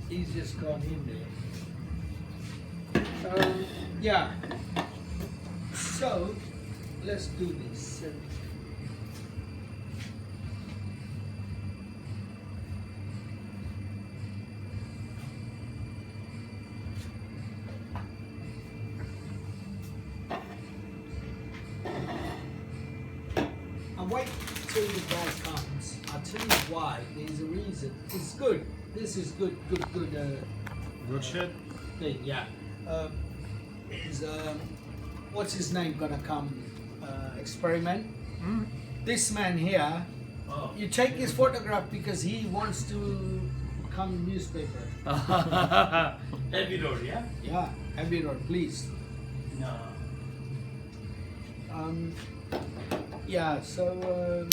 He's just gone in there. Yeah. So let's do this. I'm waiting till the guy comes. I'll tell you why. There's a reason. It's good. This is good. Good shit. Thing. Yeah. Is what's his name gonna come? Experiment. This man here. Oh. You take his photograph because he wants to come newspaper. Heavy road, yeah? Yeah. Abbey Road, please. No. Yeah, so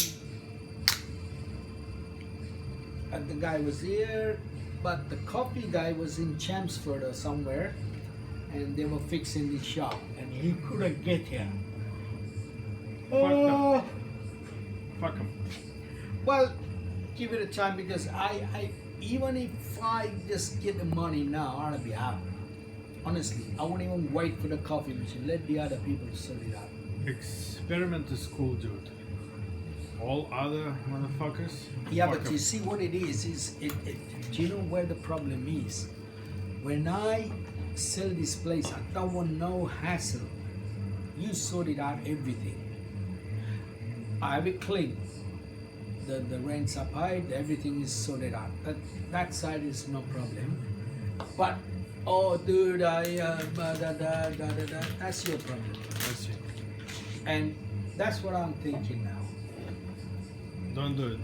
and the guy was here, but the coffee guy was in Chelmsford or somewhere, and they were fixing the shop, and he couldn't get here. Fuck him. Well, give it a time because I even if I just get the money now, I'll be happy. Honestly, I won't even wait for the coffee machine. Let the other people sort it out. Experiment is cool, dude. All other motherfuckers. Yeah, fuck but 'em. you see what it is do you know where the problem is? When I sell this place, I don't want no hassle. You sorted out everything. I have it clean. The rents are paid, everything is sorted out. That side is no problem. But oh dude, that's your problem. That's it. And that's what I'm thinking now. Don't do it.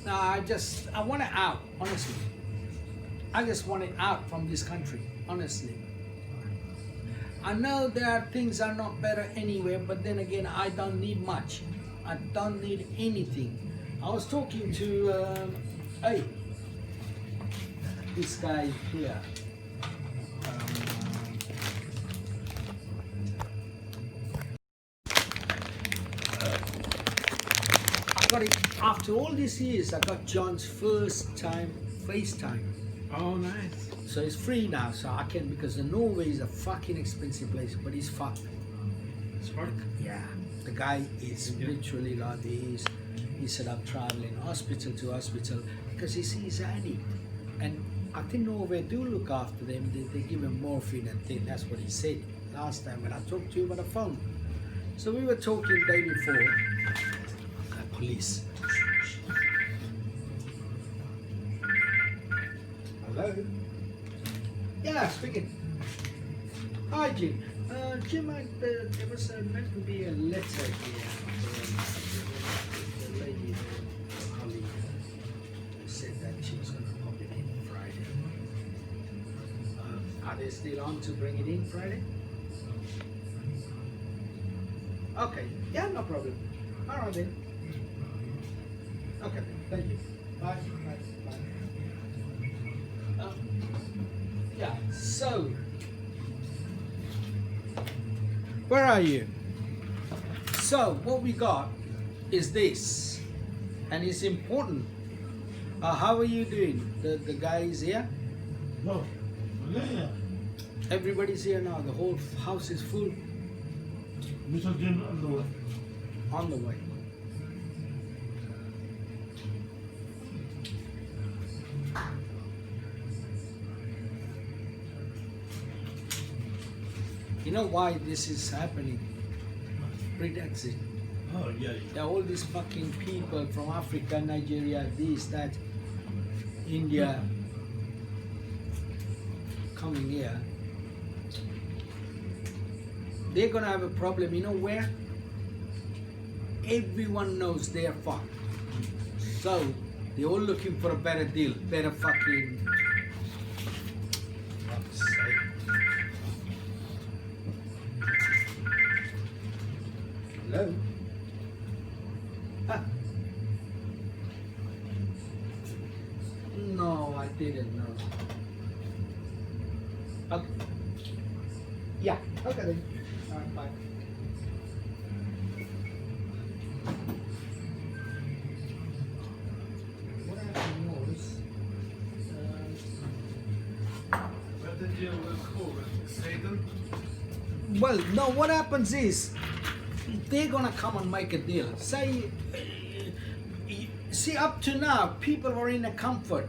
No, I want it out, honestly. I just want it out from this country, honestly. I know there things are not better anywhere, but then again, I don't need much. I don't need anything. I was talking to, this guy here. I got it after all these years. I got John's first time FaceTime. Oh, nice. So it's free now, so I can, because Norway is a fucking expensive place, but it's fucked. It's fuck. Yeah, the guy is literally like this. He said I'm traveling hospital to hospital because he's addict, and I think Norway do look after them. They give him morphine and thing. That's what he said last time when I talked to him on the phone. So we were talking the day before. Okay, police. Hello. Yeah, speaking. Hi, Jim. Jim, there was meant to be a letter here. The lady, the colleague, said that she was going to pop it in Friday. Are they still on to bring it in Friday? Okay. Yeah, no problem. All right then. Okay. Thank you. Bye. Bye. Bye. Yeah. So. Where are you? So what we got is this, and it's important. How are you doing? The guy is here. No. Yeah. Everybody's here now. The whole house is full. Mr. Jim on the way. On the way. You know why this is happening? Brexit. Oh, yeah. There are all these fucking people from Africa, Nigeria, this, that, India, coming here. They're gonna have a problem, you know where? Everyone knows they're fucked. So, they're all looking for a better deal, better fucking... Fuck's sake. Hello? Ah. No, I didn't know. Okay. Yeah, okay then. Alright, bye. What happened was, the deal with who? With Satan? Well, no, what happens is they're gonna come and make a deal. Say, see, up to now, people were in a comfort.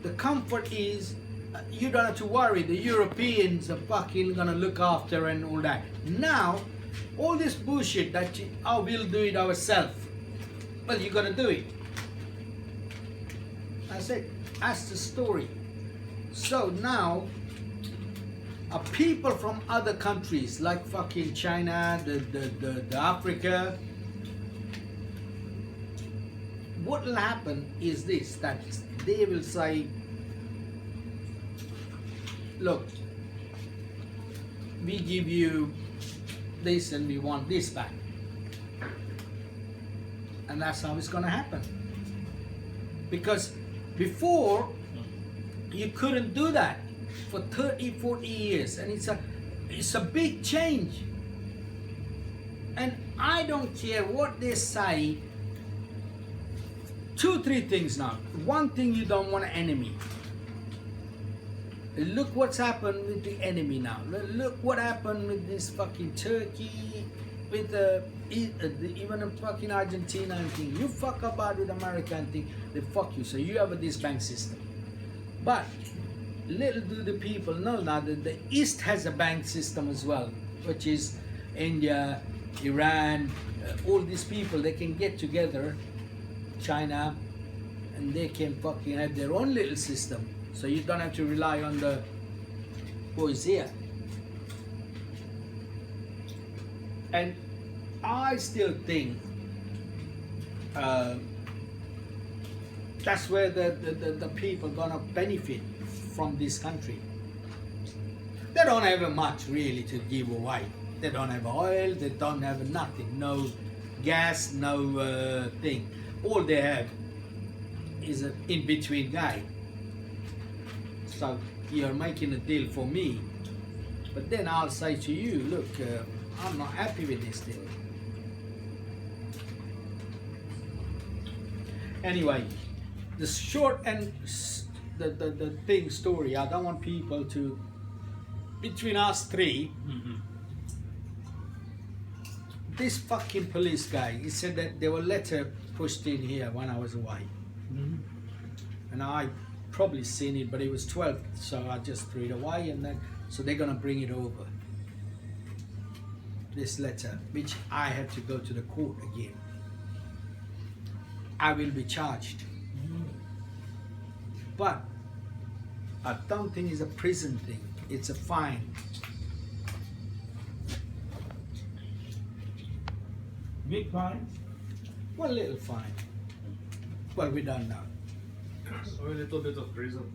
The comfort is you don't have to worry. The Europeans are fucking gonna look after and all that. Now, all this bullshit that we'll do it ourselves. Well, you gotta do it. That's it. That's the story. So now, people from other countries like fucking China, the Africa, what will happen is this, that they will say, look, we give you this and we want this back. And that's how it's gonna happen. Because before, you couldn't do that for 30, 40 years, and it's a big change. And I don't care what they say. 2, 3 things now. One thing, you don't want an enemy. Look what's happened with the enemy now. Look what happened with this fucking Turkey, with even a fucking Argentina and thing. You fuck about with America and thing, they fuck you. So you have this bank system. But little do the people know now that the East has a bank system as well, which is India, Iran, all these people, they can get together, China, and they can fucking have their own little system. So you don't have to rely on the boys here. And I still think that's where the people gonna benefit from this country. They don't have much really to give away. They don't have oil, they don't have nothing, no gas, no thing. All they have is an in-between guy. So you're making a deal for me, but then I'll say to you, look, I'm not happy with this deal. Anyway, the short and the thing story, I don't want people to, between us three, this fucking police guy, he said that there were letter pushed in here when I was away. And I probably seen it, but it was 12, so I just threw it away, and then, so they're gonna bring it over. This letter, which I have to go to the court again. I will be charged. But I don't think it's a prison thing, it's a fine. Big fine? One little fine. Well, we don't know. Or a little bit of prison?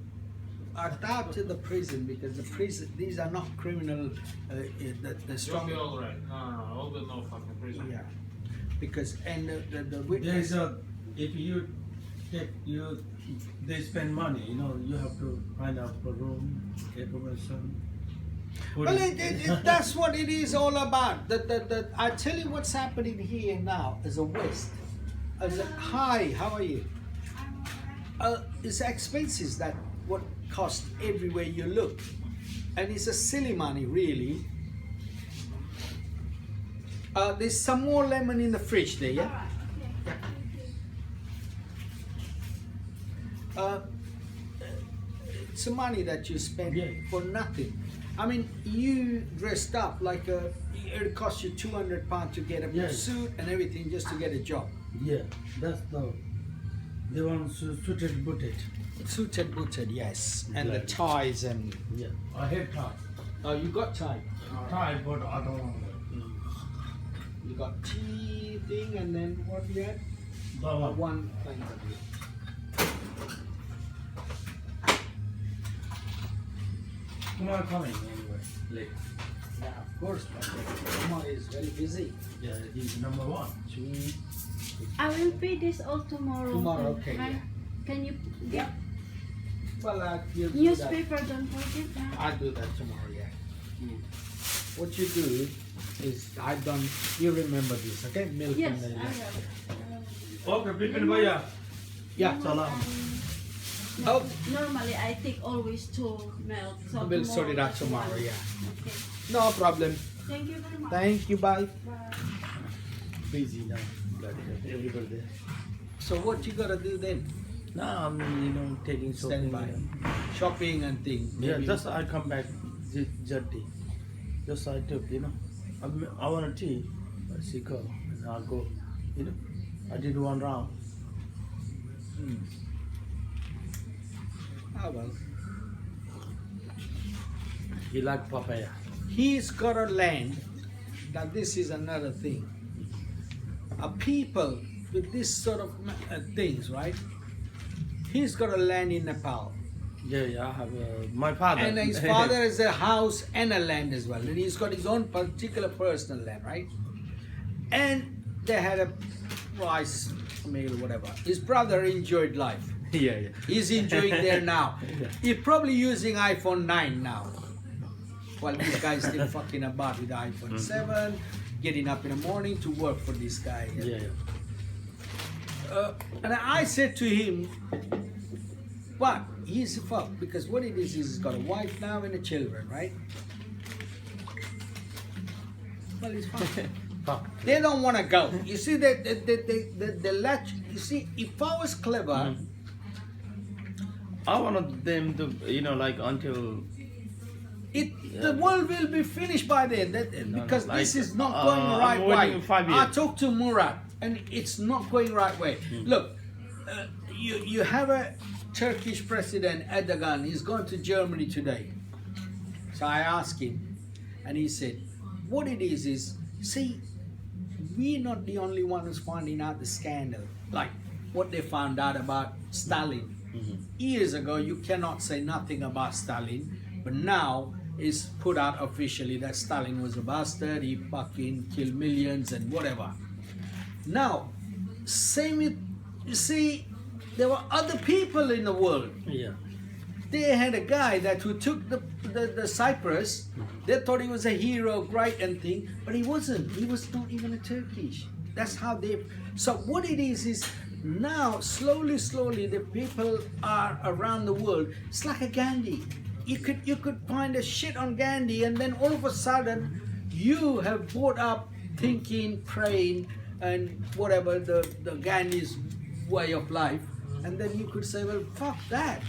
I doubt to the prison, because the prison, these are not criminal, the strong. You'll be alright. No, all the no fucking prison. Yeah, because, and the There witness. is a, if you take, they spend money, you have to find out for room, accommodation. Well, that's what it is all about. I tell you what's happening here now as a West. As a, hi, how are you? It's expenses that what cost everywhere you look, and it's a silly money really. There's some more lemon in the fridge there, yeah. It's money that you spend for nothing. I mean, you dressed up like it cost you £200 to get a suit and everything just to get a job. Yeah, that's the one suited booted. Suited, booted, yes, and the Like- ties and. Yeah, I have tie. Oh, you got tie. Tie, but I don't want You got tea thing, and then what you had? that one. One thing. Tomorrow coming anyway, late. Yeah, of course, but Kumar is very busy. Yeah, he's number one. I will pay this all tomorrow. Tomorrow, okay, Hi. yeah. Can you get Well, you'll do that. newspaper? Don't forget that. I'll do that tomorrow, yeah. What you do is, I don't, you remember this, okay? Milk Yes, and I then, will. Okay, Pipin Bhaiya. yeah. Salam. Oh. Normally, I take always 2 milk. So We'll sort it out just tomorrow, one. yeah. Okay. No problem. Thank you very much. Thank you, bye. Bye. Busy now. Bloody hell, everybody there. So what you gotta do then? Now I'm, taking Stand shopping. by. Shopping and things. Yeah, Maybe- just I come back jetty. Just I took, I want a tea, but she go, and I'll go, I did 1 round. Ah, well. He like papaya. He's got a land. Now this is another thing. People with this sort of things, right? He's got a land in Nepal. Yeah, I have my father. And his father has a house and a land as well. And he's got his own particular personal land, right? And they had a rice meal, whatever. His brother enjoyed life. yeah. He's enjoying there now. Yeah. He's probably using iPhone 9 now. While this guy's still fucking about with the iPhone 7, getting up in the morning to work for this guy. Yeah. And I said to him, but he's a fuck, because what it is he's got a wife now and a children, right? Well, it's fine. Fuck. They don't want to go. You see, the latch. You see, if I was clever, I wanted them to, until the world will be finished by then. Because like, this is not going the I'm right waiting way. 5 years. I talked to Murat, and it's not going right way. Look, you have a Turkish president Erdogan. He's going to Germany today. So I asked him, and he said, "What it is, see, we're not the only one who's finding out the scandal. Like what they found out about Stalin. Years ago, you cannot say nothing about Stalin, but now it's put out officially that Stalin was a bastard. He fucking killed millions and whatever. Now, same with, you see, there were other people in the world. Yeah. They had a guy who took the Cyprus. They thought he was a hero, great and thing, but he wasn't. He was not even a Turkish. That's how they. So what it is now slowly, the people are around the world. It's like a Gandhi. You could find a shit on Gandhi, and then all of a sudden, you have brought up thinking, praying, and whatever the Gandhi's way of life, and then you could say, well, fuck that.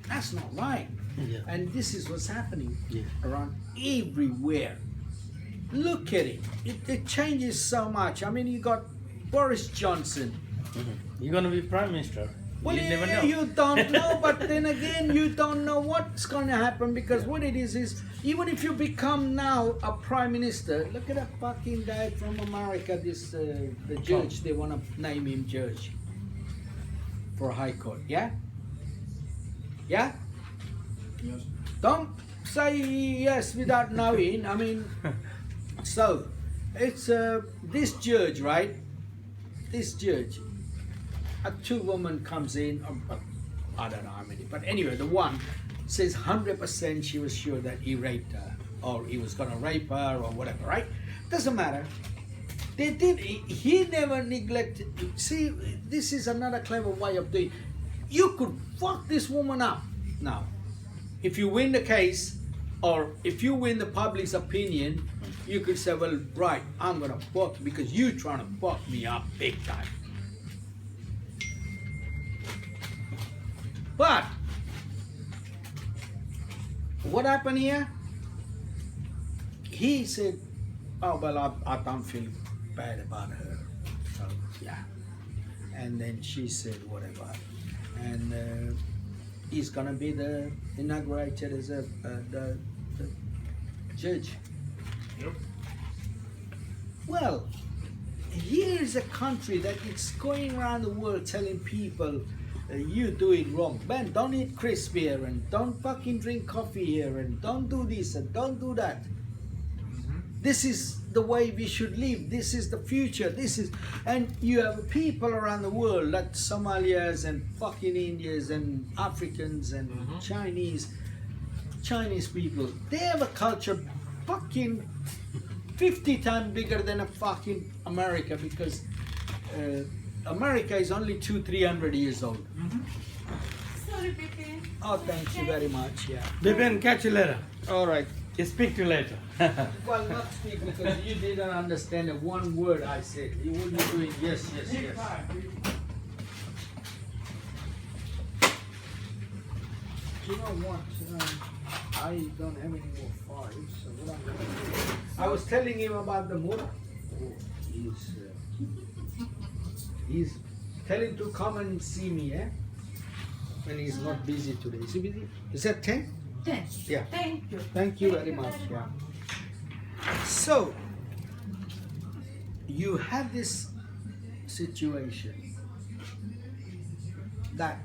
That's not right. Yeah. And this is what's happening Yeah. around everywhere. Look at it. It changes so much. I mean, you got Boris Johnson. You're gonna be prime minister. Well, you never yeah, know. you don't know, but then again, you don't know what's going to happen, because what it is even if you become now a prime minister, look at that fucking guy from America, this the judge, they want to name him judge for a high court, yeah? Yeah? Yes. Don't say yes without knowing. I mean, so it's this judge, right? This judge, a 2 woman comes in, I don't know how many, but anyway, the one says 100% she was sure that he raped her, or he was gonna rape her, or whatever, right? Doesn't matter. They did. He never neglected. See, this is another clever way of doing. You could fuck this woman up now. If you win the case, or if you win the public's opinion, you could say, well, right, I'm gonna fuck you because you're trying to fuck me up big time. But what happened here? He said, oh, well, I don't feel bad about her. So, yeah. And then she said, whatever. And he's gonna be the inaugurated as the judge. Yep. Well, here's a country that it's going around the world telling people you do it wrong. Man, don't eat crisp here, and don't fucking drink coffee here, and don't do this and don't do that. This is the way we should live. This is the future. This is, and you have people around the world like Somalians and fucking Indians and Africans and Chinese people. They have a culture fucking 50 times bigger than a fucking America, because America is only 200-300 years old. Oh, thank you very much. Yeah. Bibian, catch you later. All right. Speak to you later. Well, not speak because you didn't understand a one word I said. You would be doing yes, yes, yes. You know what? I don't have any more fives. So what I'm gonna do? I was telling him about the motor. Oh, he's telling to come and see me, eh? When he's not busy today. Is he busy? Is that 10? 10. Yeah. Thank you. Thank you very much. Yeah. So you have this situation that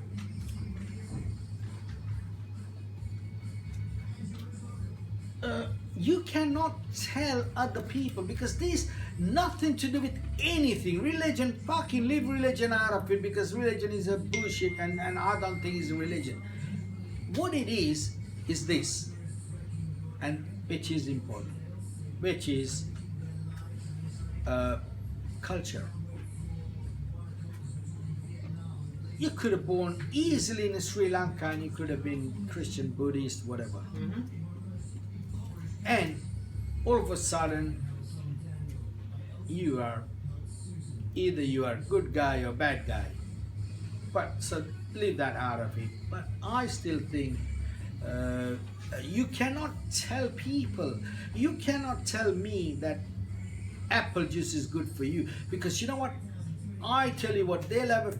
you cannot tell other people because this nothing to do with anything. Religion, fucking leave religion out of it because religion is a bullshit and I don't think it's a religion. What it is this, and which is important, which is culture. You could have born easily in Sri Lanka and you could have been Christian, Buddhist, whatever. Mm-hmm. And all of a sudden, you are either you are good guy or bad guy. But so leave that out of it. But I still think you cannot tell people, you cannot tell me that apple juice is good for you because you know what? I tell you what, they'll have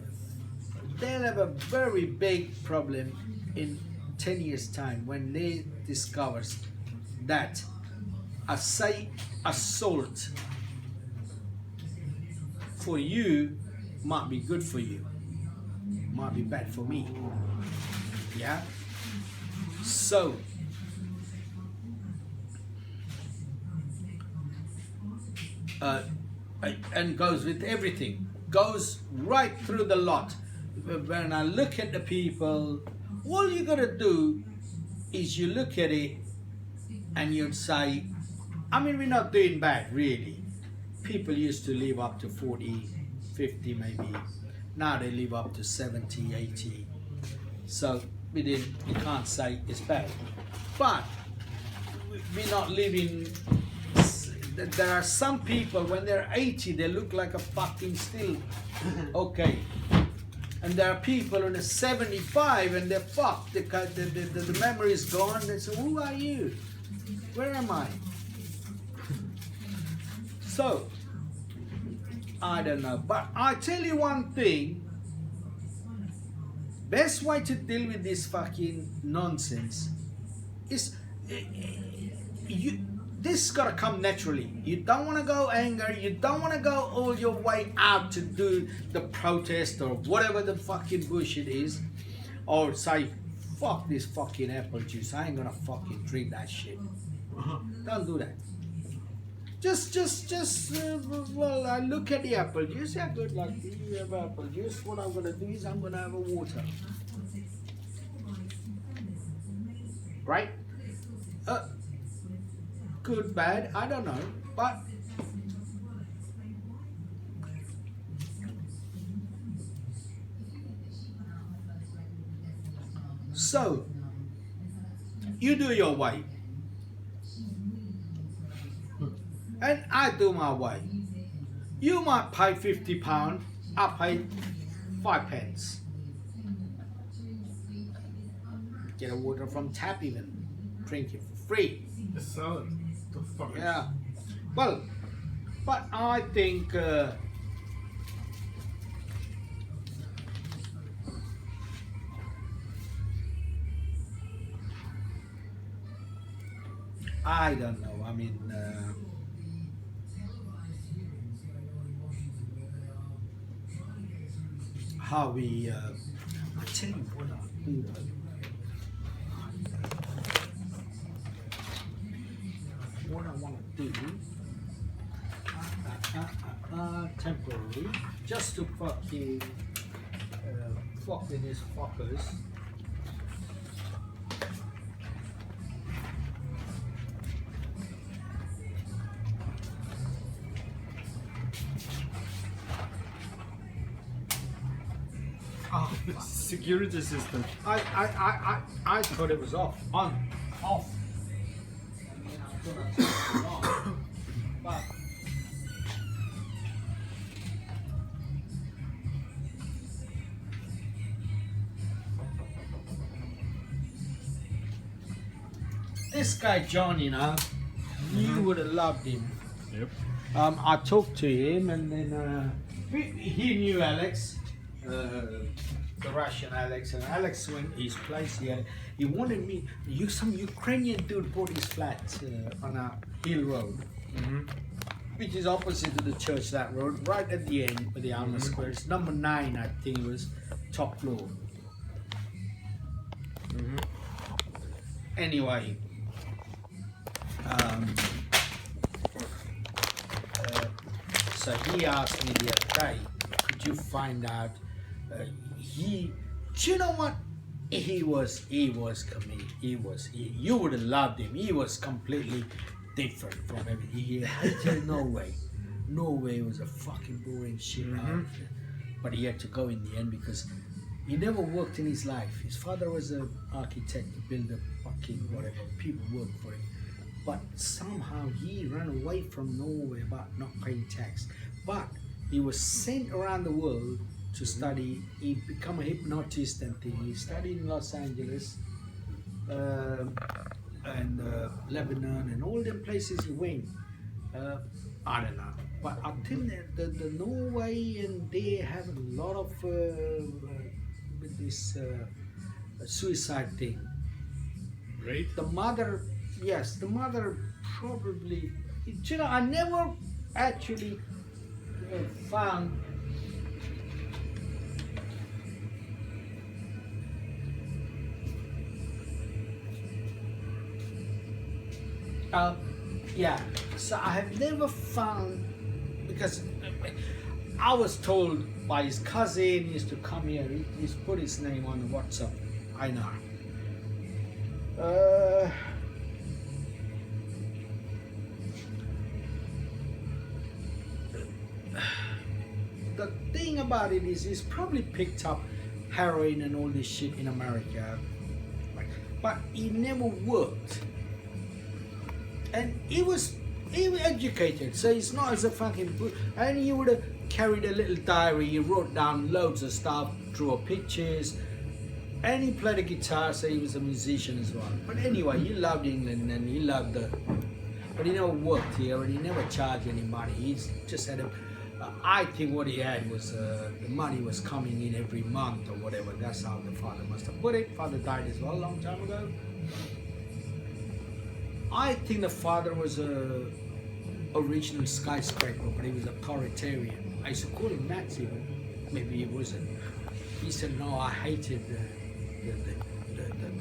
a very big problem in 10 years time when they discover that a salt for you might be good for you, might be bad for me. Yeah. So and goes with everything, goes right through the lot. When I look at the people, all you gotta do is you look at it and you'd say, I mean, we're not doing bad really. People used to live up to 40, 50 maybe. Now they live up to 70, 80. So you can't say it's bad. But we're not living. There are some people when they're 80, they look like a fucking still. Okay. And there are people who are 75 and they're fucked. The memory is gone. They say, who are you? Where am I? So, I don't know. But I tell you one thing. Best way to deal with this fucking nonsense is this is gotta come naturally. You don't want to go anger. You don't want to go all your way out to do the protest or whatever the fucking bullshit is, or say, fuck this fucking apple juice. I ain't gonna fucking drink that shit. Don't do that. Well, I look at the apple juice. Yeah, good luck. You have apple juice. What I'm gonna do is I'm gonna have a water. Right? Good, bad, I don't know, but so you do your way and I do my way. You might pay £50, I pay 5 pence. Get a water from tap even, drink it for free. The salad. The fuck. Yeah. Well, but I think I don't know. I mean, how we. I tell you what I'll do. What I want to do, temporarily, just to fucking fuck with these fuckers. Oh, Security system. I thought it was off. On. Off. But this guy John, you know, you would have loved him. Yep. I talked to him, and then he knew Alex, the Russian Alex, and Alex went his place here. He wanted me. Some Ukrainian dude bought his flat on a hill road, which is opposite to the church. That road, right at the end of the Alma Square. It's number 9, I think it was, top floor. Anyway. So he asked me the other day, could you find out, do you know what? You would have loved him. He was completely different from everything. He hated Norway. Norway was a fucking boring shit. But he had to go in the end because he never worked in his life. His father was an architect, to build a fucking whatever. People worked for him. But somehow he ran away from Norway about not paying tax. But he was sent around the world to study. He became a hypnotist and thing. He studied in Los Angeles and Lebanon and all them places he went. I don't know. But I think that the Norway, and they have a lot of with this suicide thing. Right. The mother probably, you know, I never actually found so I have never found, because I was told by his cousin, he used to come here, he's put his name on the WhatsApp, I know. The thing about it is he's probably picked up heroin and all this shit in America, but he never worked. And he was educated, so he's not as a fucking, and he would have carried a little diary, he wrote down loads of stuff, drew pictures, and he played a guitar, so he was a musician as well. But anyway, he loved England and he loved but he never worked here and he never charged any money. He's just had I think what he had was the money was coming in every month or whatever. That's how the father must have put it. Father died as well a long time ago. I think the father was a original skyscraper, but he was a authoritarian. I used to call him Nazi, but maybe he wasn't. He said, no, I hated the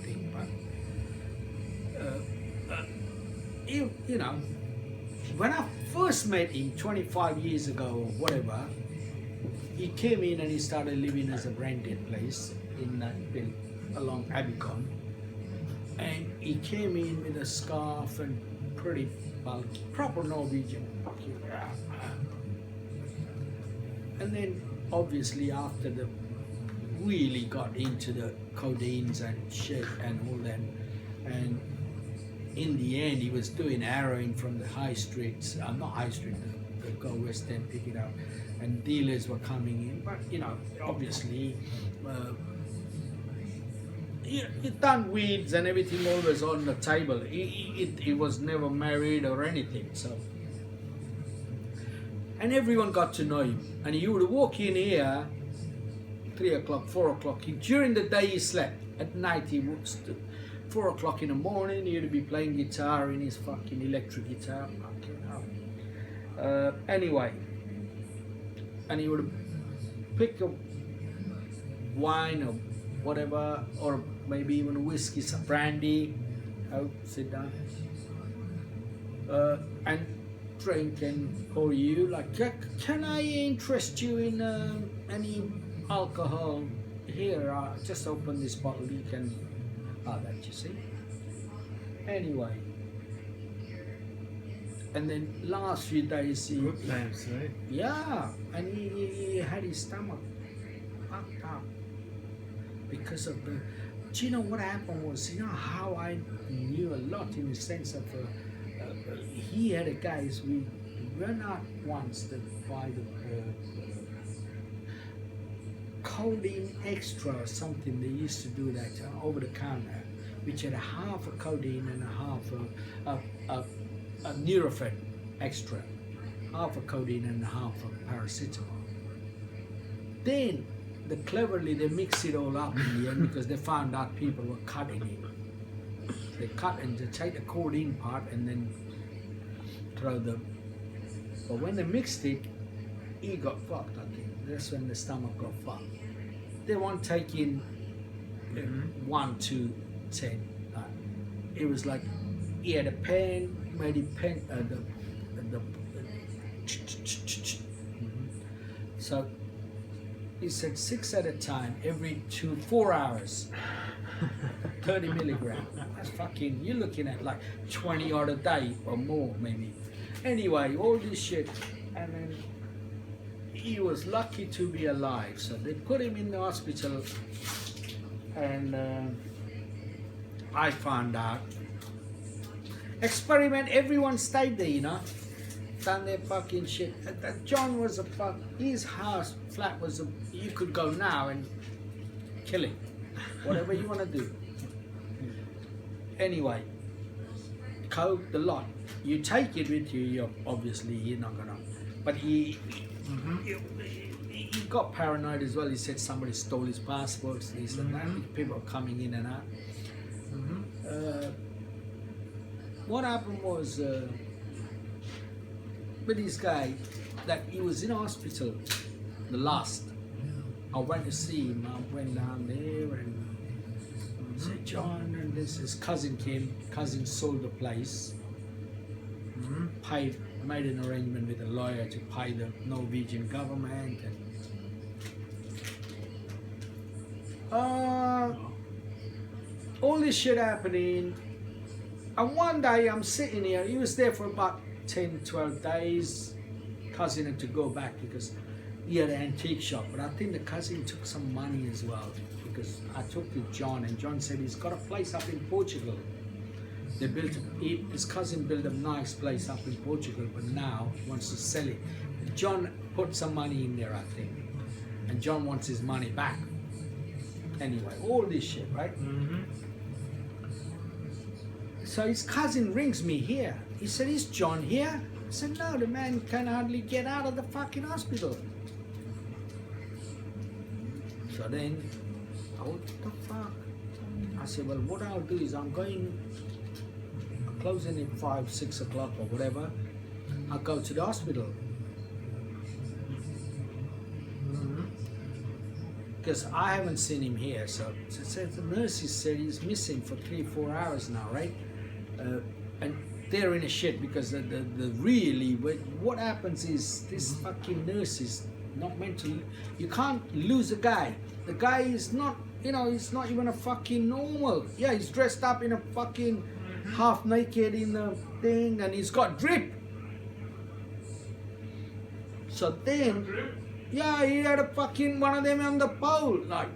thing, but you know, when I first met him 25 years ago or whatever, he came in and he started living as a rented place in that build along Abicon. And he came in with a scarf and pretty bulky, proper Norwegian. And then obviously after the really got into the codeines and shit and all that, and in the end he was doing heroin from the high streets, not high street, the go west end, pick it up, and dealers were coming in. But you know, obviously he done weeds and everything always on the table. He was never married or anything, so. And everyone got to know him. And he would walk in here 3 o'clock, 4 o'clock. During the day he slept. At night he would 4 o'clock in the morning he would be playing guitar in his fucking electric guitar. Anyway. And he would pick up wine or whatever, or maybe even whiskey, some brandy, out, sit down, and drink and call you like, can I interest you in any alcohol? Here, just open this bottle, you can, that you see. Anyway, and then last few days he, Good times, right? yeah, and he had his stomach fucked up. because of the. Do you know what happened was, you know how I knew a lot in the sense of he had a guys we went out once to buy the codeine extra or something. They used to do that over the counter, which had a half a codeine and a half a Nurofen extra, half a codeine and a half a paracetamol. Then cleverly they mix it all up in the end because they found out people were cutting it. They cut and they take the codeine part and then throw the. But when they mixed it, he got fucked. I think that's when the stomach got fucked. They weren't taking 1 to 10. It was like he had a pen, made it pen so he said 6 at a time every 4 hours. 30 milligrams. That's fucking, you're looking at like 20 odd a day or more maybe. Anyway, all this shit, and then he was lucky to be alive. So they put him in the hospital, and I found out. Experiment, everyone stayed there, you know. Done their fucking shit. John was his house, flat was you could go now and kill him. Whatever you want to do. Anyway, coke, the lot. You take it with you, you're not gonna. But he got paranoid as well. He said somebody stole his passports, this and that. People are coming in and out. What happened was with this guy, that he was in hospital, the last. I went to see him. I went down there and said, John, and his cousin came. Cousin sold the place. Made an arrangement with a lawyer to pay the Norwegian government. And, all this shit happening. And one day I'm sitting here. He was there for about 10, 12 days. Cousin had to go back because he had an antique shop. But I think the cousin took some money as well. Because I talked to John, and John said he's got a place up in Portugal. His cousin built a nice place up in Portugal, but now he wants to sell it. John put some money in there, I think, and John wants his money back. Anyway, all this shit, right? So his cousin rings me here. He said, "Is John here?" I said, "No, the man can hardly get out of the fucking hospital." So then, what the fuck? I said, "Well, what I'll do is I'm closing at 5, 6 o'clock or whatever. I'll go to the hospital." Because I haven't seen him here. So the nurses said he's missing for 3, 4 hours now, right? And they're in a shit because what happens is this fucking nurse is not meant to. You can't lose a guy. The guy is not, he's not even a fucking normal. Yeah, he's dressed up in a fucking half naked in the thing, and he's got drip. So then, yeah, he had a fucking one of them on the pole. Like,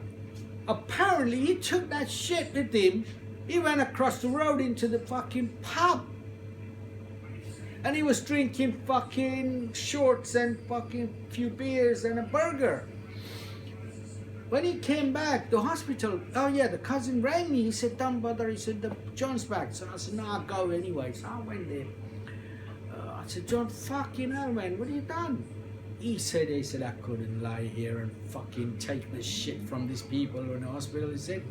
apparently he took that shit with him. He went across the road into the fucking pub. And he was drinking fucking shorts and fucking few beers and a burger. When he came back, the hospital, the cousin rang me. He said, "Don't bother." He said, "John's back." So I said, "No, I'll go anyway." So I went there. I said, "John, fucking hell, man, what have you done?" He said, "I couldn't lie here and fucking take the shit from these people in the hospital." He said,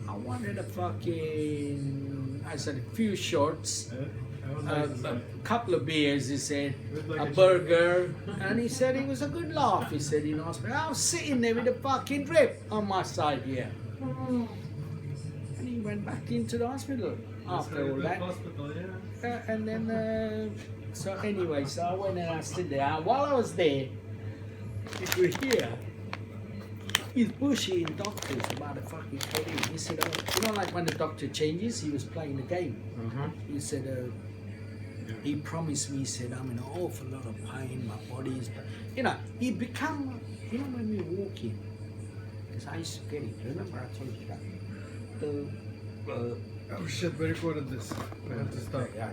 "I wanted a few shorts, a couple of beers," he said, a burger, and he said it was a good laugh. He said in hospital. I was sitting there with a fucking drip on my side here. And he went back into the hospital after all that. And then, so anyway, so I went and I stood there. And while I was there, you could hear he's bushing doctors about the fucking codeine. He said, like when the doctor changes, he was playing the game. He said, he promised me, he said, "I'm in an awful lot of pain, my body's," he become, when we walk in, Because I used to get it. Remember I told you that? The Oh shit, we recorded this. We have to stop. yeah.